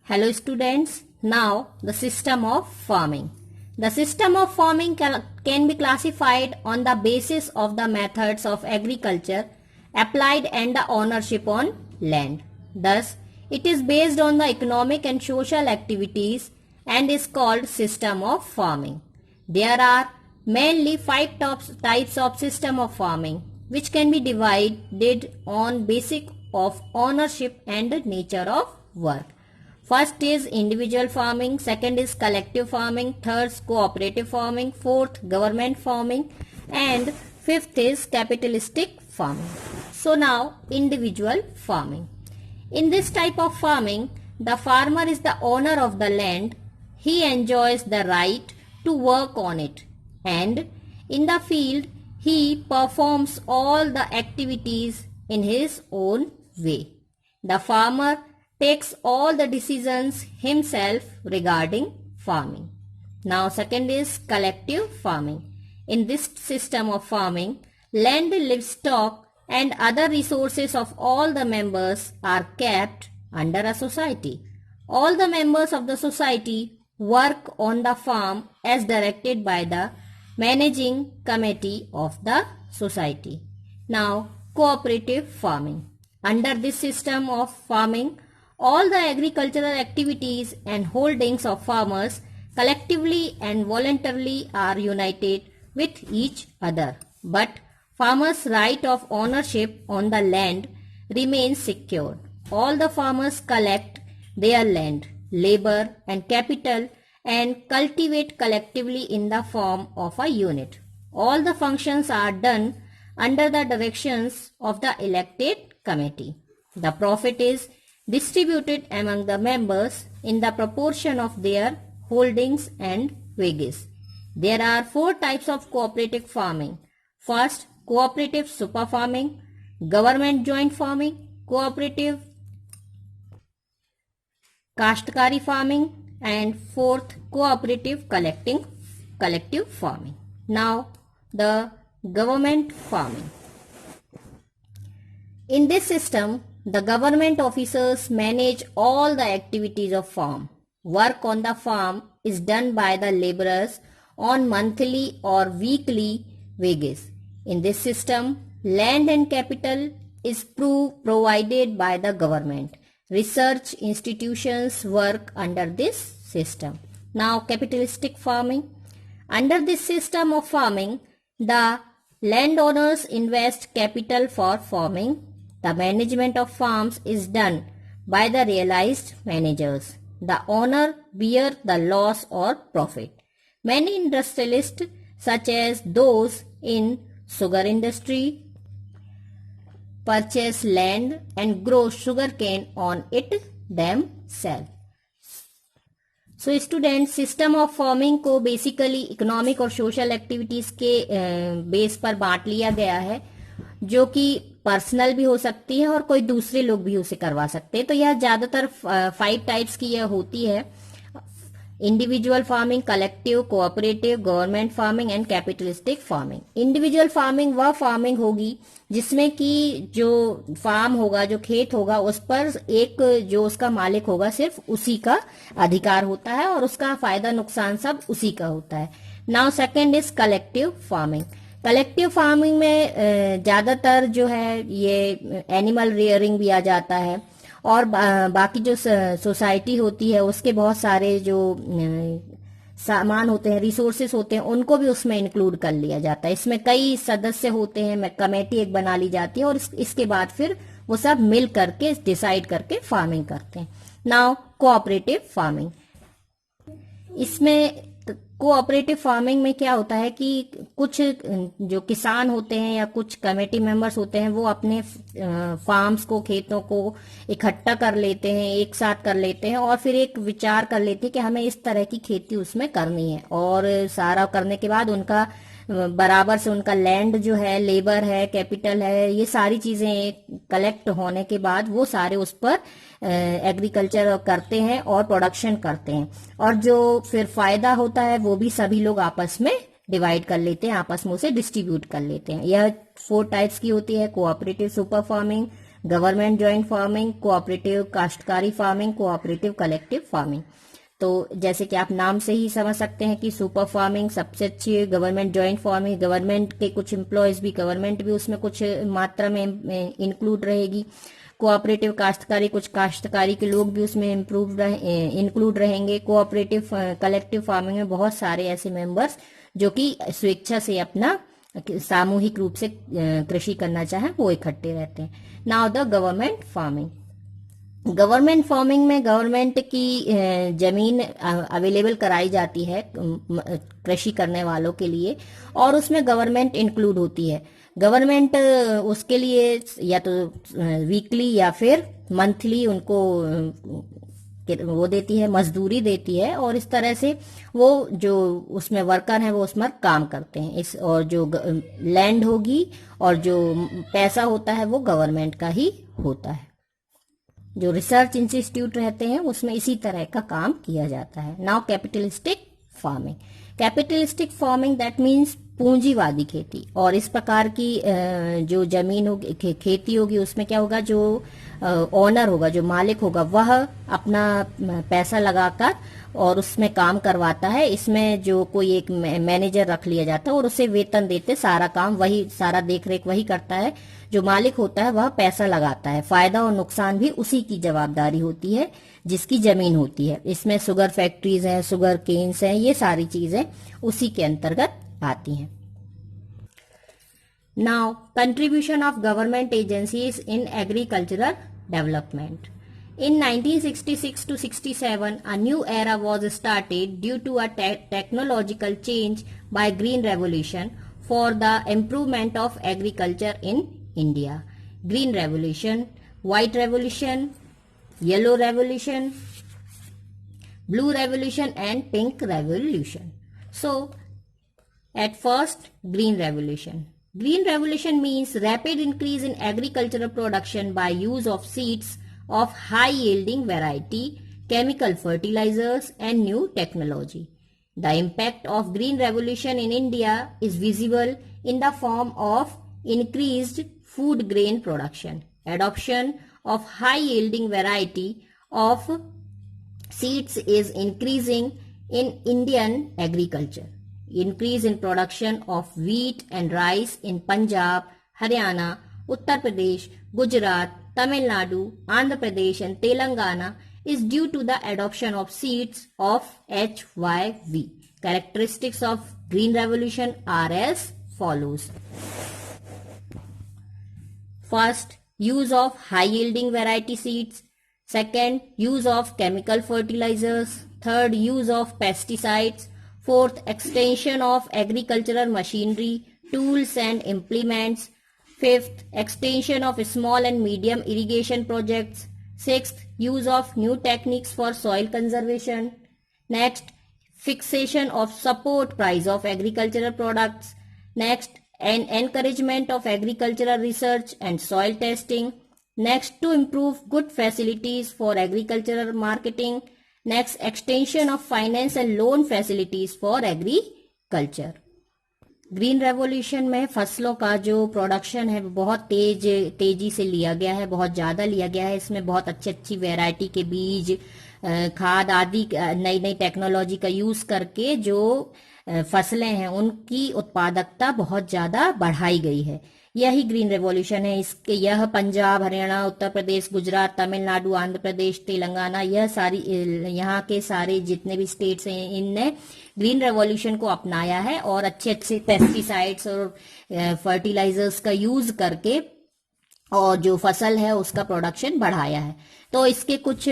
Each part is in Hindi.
Hello students, now the system of farming. The system of farming can be classified on the basis of the methods of agriculture applied and the ownership on land. Thus, it is based on the economic and social activities and is called system of farming. There are mainly five types of system of farming which can be divided on basis of ownership and nature of work. First is individual farming, second is collective farming, third cooperative farming, fourth government farming, and fifth is capitalistic farming. So now individual farming. In this type of farming, the farmer is the owner of the land. He enjoys the right to work on it, and in the field he performs all the activities in his own way. The farmer takes all the decisions himself regarding farming. Now second is collective farming. In this system of farming, land, livestock and other resources of all the members are kept under a society. All the members of the society work on the farm as directed by the managing committee of the society. Now cooperative farming. Under this system of farming, all the agricultural activities and holdings of farmers collectively and voluntarily are united with each other. But farmers' right of ownership on the land remains secured. All the farmers collect their land, labor and capital and cultivate collectively in the form of a unit. All the functions are done under the directions of the elected committee. The profit is distributed among the members in the proportion of their holdings and wages. There are four types of cooperative farming. First, cooperative super farming, government joint farming, cooperative Kashtkari farming, and fourth, cooperative collective farming. Now, the government farming. In this system, the government officers manage all the activities of farm. Work on the farm is done by the laborers on monthly or weekly wages. In this system, land and capital is provided by the government. Research institutions work under this system. Now, capitalistic farming. Under this system of farming, the landowners invest capital for farming. The management of farms is done by the realized managers. The owner bears the loss or profit. Many industrialists, such as those in sugar industry, purchase land and grow sugarcane on it themselves. So student system of farming को बेसिकली इकोनॉमिक और सोशल एक्टिविटीज के बेस पर बांट लिया गया है, जो कि पर्सनल भी हो सकती है और कोई दूसरे लोग भी उसे करवा सकते हैं. तो यह ज्यादातर 5 टाइप्स की यह होती है: individual farming, collective, cooperative, government farming and capitalistic farming. Individual farming वह फार्मिंग होगी जिसमें कि जो फार्म होगा, जो खेत होगा, उस पर एक जो उसका मालिक होगा सिर्फ उसी का अधिकार होता है और उसका फायदा नुकसान सब उसी का होता है. Now second is collective farming. Collective farming में ज्यादातर जो है ये एनिमल रेयरिंग भी आ जाता है और बाकी जो सोसाइटी होती है उसके बहुत सारे जो सामान होते हैं, रिसोर्सेस होते हैं, उनको भी उसमें इंक्लूड कर लिया जाता है. इसमें कई सदस्य होते हैं, कमेटी एक बना ली जाती है और इसके बाद फिर वो सब मिल करके डिसाइड करके फार्मिंग करते हैं. Now cooperative farming. इसमें कोऑपरेटिव फार्मिंग में क्या होता है कि कुछ जो किसान होते हैं या कुछ कमेटी मेंबर्स होते हैं वो अपने फार्म्स को, खेतों को इकट्ठा कर लेते हैं, एक साथ कर लेते हैं और फिर एक विचार कर लेते हैं कि हमें इस तरह की खेती उसमें करनी है. और सारा करने के बाद उनका बराबर से उनका लैंड जो है, लेबर है, कैपिटल है, ये सारी चीजें कलेक्ट होने के बाद वो सारे उस पर एग्रीकल्चर करते हैं और प्रोडक्शन करते हैं. और जो फिर फायदा होता है वो भी सभी लोग आपस में डिवाइड कर लेते हैं, आपस में उसे डिस्ट्रीब्यूट कर लेते हैं. यह 4 टाइप्स की होती है: cooperative super farming, government joint farming, cooperative काश्तकारी फार्मिंग, कोऑपरेटिव कलेक्टिव फार्मिंग। तो जैसे कि आप नाम से ही समझ सकते हैं कि सुपर फार्मिंग सबसे अच्छी है, गवर्नमेंट जॉइंट फार्मिंग, गवर्नमेंट के कुछ एम्प्लॉयज भी, गवर्नमेंट भी उसमें कुछ मात्रा में इंक्लूड रहेगी। कोऑपरेटिव काश्तकारी, कुछ काश्तकारी के लोग भी उसमें इंक्लूड रहेंगे। कोऑपरेटिव कलेक्टिव फार्मिंग में बहुत सारे ऐसे मेंबर्स जो कि स्वेच्छा से अपना सामूहिक रूप से कृषि करना चाहे वो इकट्ठे रहते हैं। Now the government farming. Government farming में गवर्नमेंट की जमीन अवेलेबल कराई जाती है कृषि करने वालों के लिए, और उसमें गवर्नमेंट इंक्लूड होती है। गवर्नमेंट उसके लिए या तो वीकली या फिर मंथली उनको वो देती है, मजदूरी देती है, और इस तरह से वो जो उसमें वर्कर हैं वो उसमें काम करते हैं। इस और जो लैंड होगी और जो पैसा होता है वो गवर्नमेंट का ही होता है। जो रिसर्च इंस्टीट्यूट रहते हैं उसमें इसी तरह का काम किया जाता है। Now capitalistic farming. Capitalistic farming that means पूंजीवादी खेती। और इस प्रकार की जो जमीन होगी, खेती होगी, उसमें क्या होगा, जो ओनर होगा, जो मालिक होगा, वह अपना पैसा लगाकर और उसमें काम करवाता है। इसमें जो कोई एक मैनेजर रख लिया जाता है और उसे वेतन देते, सारा काम वही, सारा देखरेख वही करता है। जो मालिक होता है वह पैसा लगाता है, फायदा और नुकसान भी उसी की जवाबदारी होती है जिसकी जमीन होती है। इसमें शुगर फैक्ट्रीज हैं, शुगर केन्स हैं, ये सारी चीजें उसी के अंतर्गत आती हैं। Now contribution of government agencies in agricultural development. In 1966 to 67, a new era was started due to a technological change by Green Revolution for the improvement of agriculture in India. Green Revolution, White Revolution, Yellow Revolution, Blue Revolution and Pink Revolution. So, at first, Green Revolution. Green Revolution means rapid increase in agricultural production by use of seeds of high yielding variety, chemical fertilizers and new technology. The impact of Green Revolution in India is visible in the form of increased food grain production, adoption of high yielding variety of seeds is increasing in Indian agriculture. Increase in production of wheat and rice in Punjab, Haryana, Uttar Pradesh, Gujarat, Tamil Nadu, Andhra Pradesh and Telangana is due to the adoption of seeds of HYV. Characteristics of Green Revolution are as follows. First, use of high yielding variety seeds. Second, use of chemical fertilizers. Third, use of pesticides. Fourth, extension of agricultural machinery, tools and implements. Fifth, extension of small and medium irrigation projects. Sixth, use of new techniques for soil conservation. Next, fixation of support price of agricultural products. Next, an encouragement of agricultural research and soil testing. Next, to improve good facilities for agricultural marketing. Next, extension of finance and loan facilities for agriculture. Green revolution में फसलों का जो प्रोडक्शन है बहुत तेजी से लिया गया है, बहुत ज्यादा लिया गया है। इसमें बहुत अच्छी वैरायटी के बीज, खाद आदि नई नई टेक्नोलॉजी का यूज करके जो फसलें हैं उनकी उत्पादकता बहुत ज्यादा बढ़ाई गई है। यही ग्रीन रेवोल्यूशन है। इसके यह पंजाब, हरियाणा, उत्तर प्रदेश, गुजरात, तमिलनाडु, आंध्र प्रदेश, तेलंगाना, यह सारी यहाँ के सारे जितने भी स्टेट्स हैं इनने ग्रीन रेवोल्यूशन को अपनाया है और अच्छे पेस्टिसाइड्स और फर्टिलाइजर्स का यूज करके और जो फसल है उसका प्रोडक्शन बढ़ाया है। तो इसके कुछ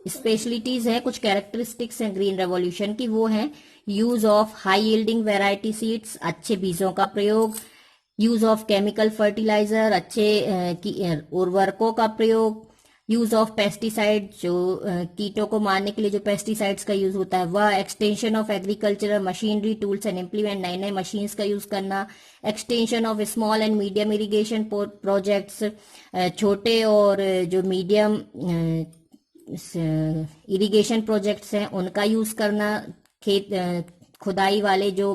स्पेशलिटीज है, कुछ कैरेक्टरिस्टिक्स हैं ग्रीन रेवोल्यूशन की। वो है use of high yielding variety seeds, अच्छे बीजों का प्रयोग, यूज ऑफ केमिकल फर्टिलाइजर, अच्छे उर्वरकों का प्रयोग, यूज ऑफ पेस्टिसाइड, जो कीटों को मारने के लिए जो पेस्टिसाइड्स का यूज होता है वह, extension of agricultural machinery, tools and implement, नए नए मशीन्स का यूज करना, extension of small and medium irrigation projects, छोटे और जो मीडियम इरिगेशन प्रोजेक्ट्स हैं उनका यूज करना, खेत खुदाई वाले जो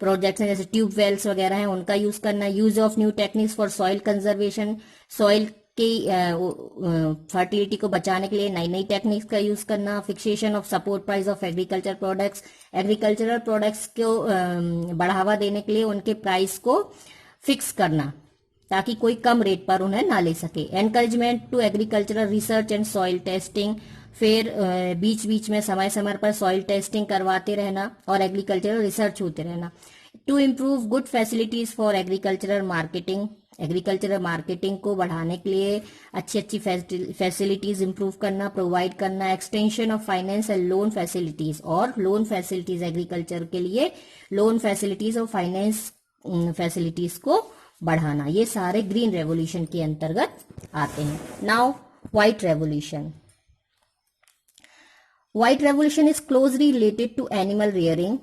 प्रोजेक्ट्स हैं, जैसे ट्यूब वेल्स वगैरह हैं, उनका यूज करना, use of new techniques for soil conservation, soil की फर्टिलिटी को बचाने के लिए नई नई टेक्निक्स का यूज करना, fixation of support price of agriculture products, agricultural products को बढ़ावा देने के लिए उनके प्राइस को फिक्स करना ताकि कोई कम रेट पर उन्हें ना ले सके, encouragement to agricultural research and soil testing, फिर बीच बीच में समय समय पर सॉइल टेस्टिंग करवाते रहना और एग्रीकल्चरल रिसर्च होते रहना, to improve good facilities for agricultural marketing, agricultural marketing को बढ़ाने के लिए अच्छी अच्छी फैसिलिटीज इंप्रूव करना, प्रोवाइड करना, extension of finance and loan facilities, और लोन फैसिलिटीज एग्रीकल्चर के लिए लोन फैसिलिटीज और फाइनेंस फैसिलिटीज को बढ़ाना, ये सारे ग्रीन रेवोल्यूशन के अंतर्गत आते हैं। Now white revolution. White revolution is closely related to animal rearing.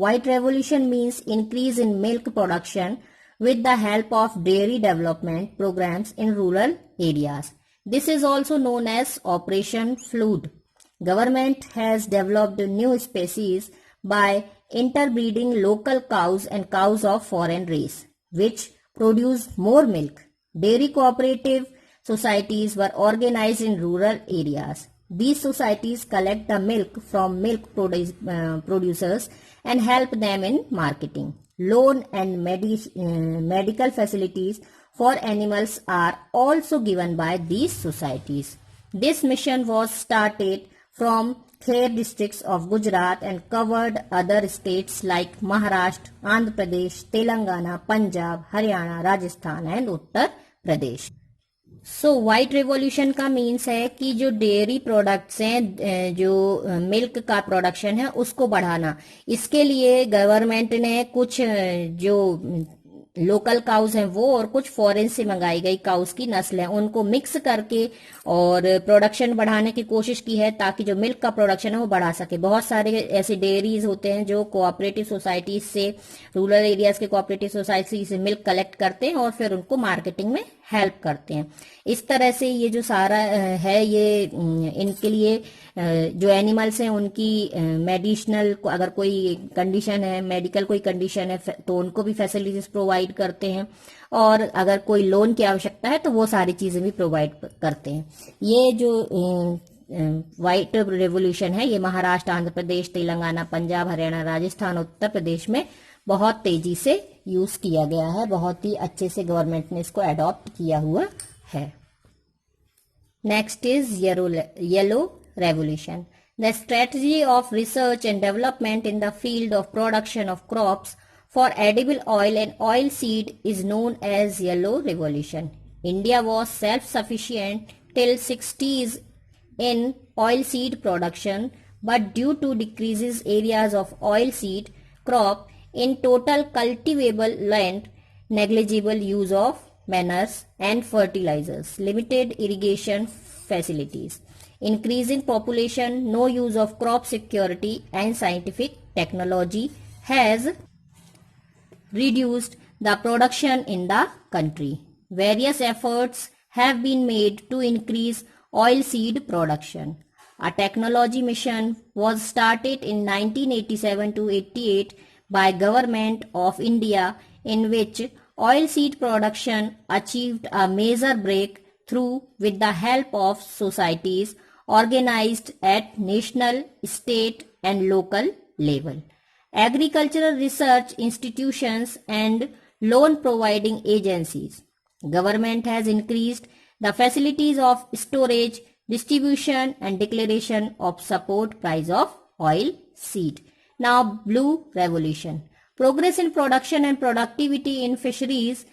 White revolution means increase in milk production with the help of dairy development programs in rural areas. This is also known as Operation Flood. Government has developed new species by interbreeding local cows and cows of foreign race, which produce more milk. Dairy cooperative societies were organized in rural areas. These societies collect the milk from milk producers and help them in marketing. Loan and medical facilities for animals are also given by these societies. This mission was started from Kher districts of Gujarat and covered other states like Maharashtra, Andhra Pradesh, Telangana, Punjab, Haryana, Rajasthan and Uttar Pradesh. So white revolution का मीन्स है कि जो डेयरी प्रोडक्ट्स हैं, जो मिल्क का प्रोडक्शन है, उसको बढ़ाना। इसके लिए गवर्नमेंट ने कुछ जो लोकल काउस हैं वो और कुछ फॉरेन से मंगाई गई काउस की नस्ल है उनको मिक्स करके और प्रोडक्शन बढ़ाने की कोशिश की है ताकि जो मिल्क का प्रोडक्शन है वो बढ़ा सके। बहुत सारे ऐसे डेयरीज होते हैं जो कोऑपरेटिव सोसाइटी से, रूरल एरियाज के कोऑपरेटिव सोसाइटी से मिल्क कलेक्ट करते हैं और फिर उनको मार्केटिंग में हेल्प करते हैं। इस तरह से ये जो सारा है ये इनके लिए जो एनिमल्स हैं उनकी मेडिसिनल, अगर कोई कंडीशन है, मेडिकल कोई कंडीशन है तो उनको भी फैसिलिटीज प्रोवाइड करते हैं, और अगर कोई लोन की आवश्यकता है तो वो सारी चीजें भी प्रोवाइड करते हैं। ये जो व्हाइट रेवोल्यूशन है ये महाराष्ट्र, आंध्र प्रदेश, तेलंगाना, पंजाब, हरियाणा, राजस्थान, उत्तर प्रदेश में बहुत तेजी से यूज किया गया है, बहुत ही अच्छे से गवर्नमेंट ने इसको अडॉप्ट किया हुआ है। Next is yellow revolution. The strategy of research and development in the field of production of crops for edible oil and oil seed is known as yellow revolution. India was self-sufficient till 60s in oil seed production, but due to decreases areas of oil seed crop in total cultivable land, negligible use of manures and fertilizers, limited irrigation facilities, increasing population, no use of crop security and scientific technology has reduced the production in the country. Various efforts have been made to increase oilseed production. A technology mission was started in 1987 to 88 by Government of India, in which oilseed production achieved a major breakthrough with the help of societies organized at national, state and local level, agricultural research institutions and loan providing agencies. Government has increased the facilities of storage, distribution and declaration of support price of oil seed. Now blue revolution. Progress in production and productivity in fisheries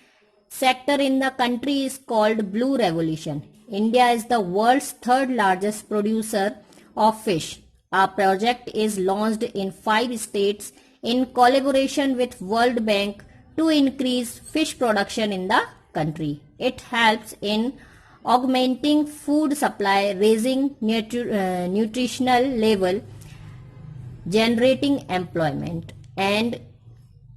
sector in the country is called blue revolution. India is the world's third largest producer of fish. Our project is launched in 5 states in collaboration with World Bank to increase fish production in the country. It helps in augmenting food supply, raising nutritional level, generating employment and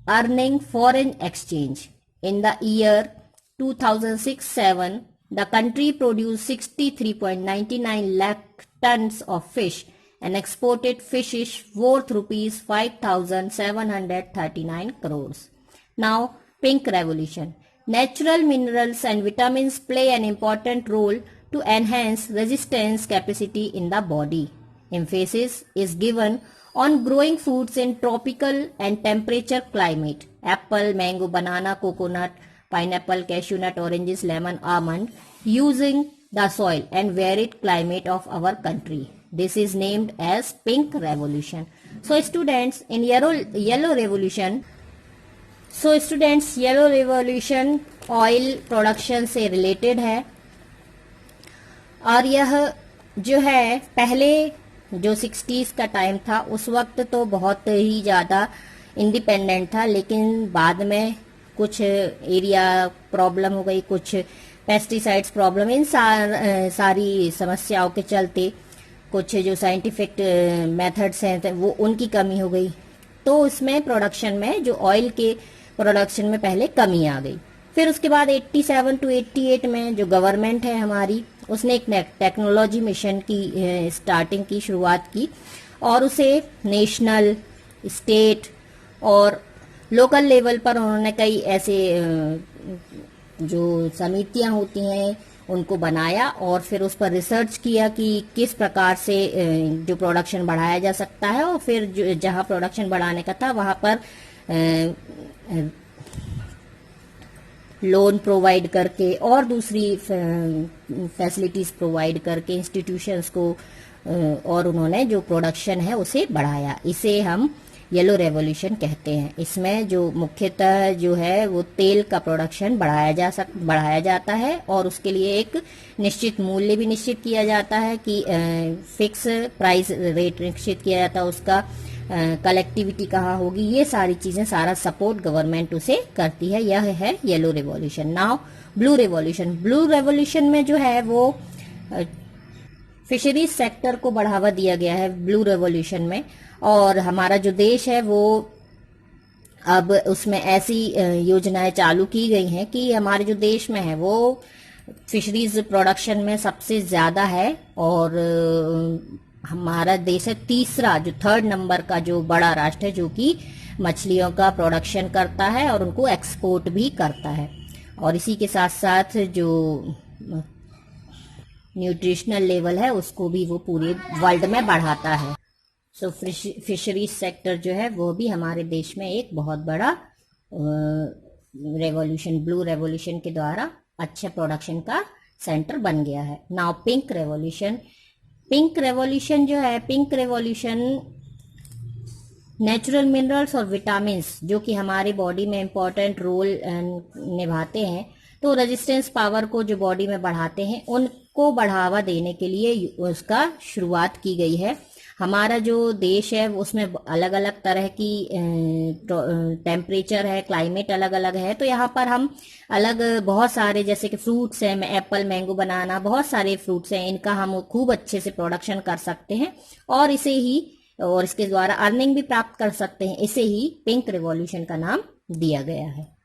earning foreign exchange. In the year 2006-07, the country produced 63.99 lakh tons of fish and exported fishes worth rupees 5,739 crores. Now, pink revolution. Natural minerals and vitamins play an important role to enhance resistance capacity in the body. Emphasis is given on growing fruits in tropical and temperature climate. Apple, mango, banana, coconut, pineapple, cashew nut, oranges, lemon, almond, using the soil and varied climate of our country. This is named as pink revolution. So students, in yellow revolution oil production से रिलेटेड है, और यह जो है पहले जो 60s का टाइम था उस वक्त तो बहुत ही ज़्यादा इंडिपेंडेंट था, लेकिन बाद में कुछ एरिया प्रॉब्लम हो गई, कुछ पेस्टिसाइड्स प्रॉब्लम, इन सारी समस्याओं के चलते कुछ जो साइंटिफिक मेथड्स हैं वो उनकी कमी हो गई, तो उसमें प्रोडक्शन में जो ऑयल के प्रोडक्शन में पहले कमी आ गई। फिर उसके बाद 87 to 88 में जो गवर्नमेंट है हमारी, उसने एक टेक्नोलॉजी मिशन की स्टार्टिंग की, शुरुआत की, और उसे नेशनल, स्टेट और लोकल लेवल पर उन्होंने कई ऐसे जो समितियां होती हैं उनको बनाया, और फिर उस पर रिसर्च किया कि किस प्रकार से जो प्रोडक्शन बढ़ाया जा सकता है, और फिर जहां प्रोडक्शन बढ़ाने का था वहां पर लोन प्रोवाइड करके और दूसरी फैसिलिटीज प्रोवाइड करके इंस्टीट्यूशंस को, और उन्होंने जो प्रोडक्शन है उसे बढ़ाया। इसे हम येलो रेवोल्यूशन कहते हैं। इसमें जो मुख्यतः जो है वो तेल का प्रोडक्शन बढ़ाया जाता है, और उसके लिए एक निश्चित मूल्य भी निश्चित किया जाता है कि फिक्स प्राइस रेट निश्चित किया जाता है, उसका कलेक्टिविटी कहाँ होगी, ये सारी चीजें, सारा सपोर्ट गवर्नमेंट उसे करती है। यह है yellow revolution. Now blue revolution. Blue revolution में जो है वो फिशरीज सेक्टर को बढ़ावा दिया गया है ब्लू रेवोल्यूशन में, और हमारा जो देश है वो अब उसमें ऐसी योजनाएं चालू की गई हैं कि हमारे जो देश में है वो फिशरीज प्रोडक्शन में सबसे ज्यादा है, और हमारा देश है तीसरा, जो 3rd नंबर का जो बड़ा राष्ट्र है जो कि मछलियों का प्रोडक्शन करता है और उनको एक्सपोर्ट भी करता है, और इसी के साथ साथ जो न्यूट्रिशनल लेवल है उसको भी वो पूरे वर्ल्ड में बढ़ाता है। सो फिशरीज सेक्टर जो है वो भी हमारे देश में एक बहुत बड़ा रेवोल्यूशन, ब्लू रेवोल्यूशन के द्वारा अच्छे प्रोडक्शन का सेंटर बन गया है। Now pink revolution. Pink revolution जो है, पिंक रेवोल्यूशन नेचुरल मिनरल्स और विटामिन्स जो कि हमारे बॉडी में इंपॉर्टेंट रोल निभाते हैं, तो रेजिस्टेंस पावर को जो बॉडी में बढ़ाते हैं उनको बढ़ावा देने के लिए उसका शुरुआत की गई है। हमारा जो देश है उसमें अलग अलग तरह की टेम्परेचर है, क्लाइमेट अलग अलग है, तो यहाँ पर हम अलग बहुत सारे जैसे कि फ्रूट्स हैं, एप्पल, मैंगो, बनाना, बहुत सारे फ्रूट्स हैं, इनका हम खूब अच्छे से प्रोडक्शन कर सकते हैं और इसके द्वारा अर्निंग भी प्राप्त कर सकते हैं। इसे ही पिंक रिवॉल्यूशन का नाम दिया गया है।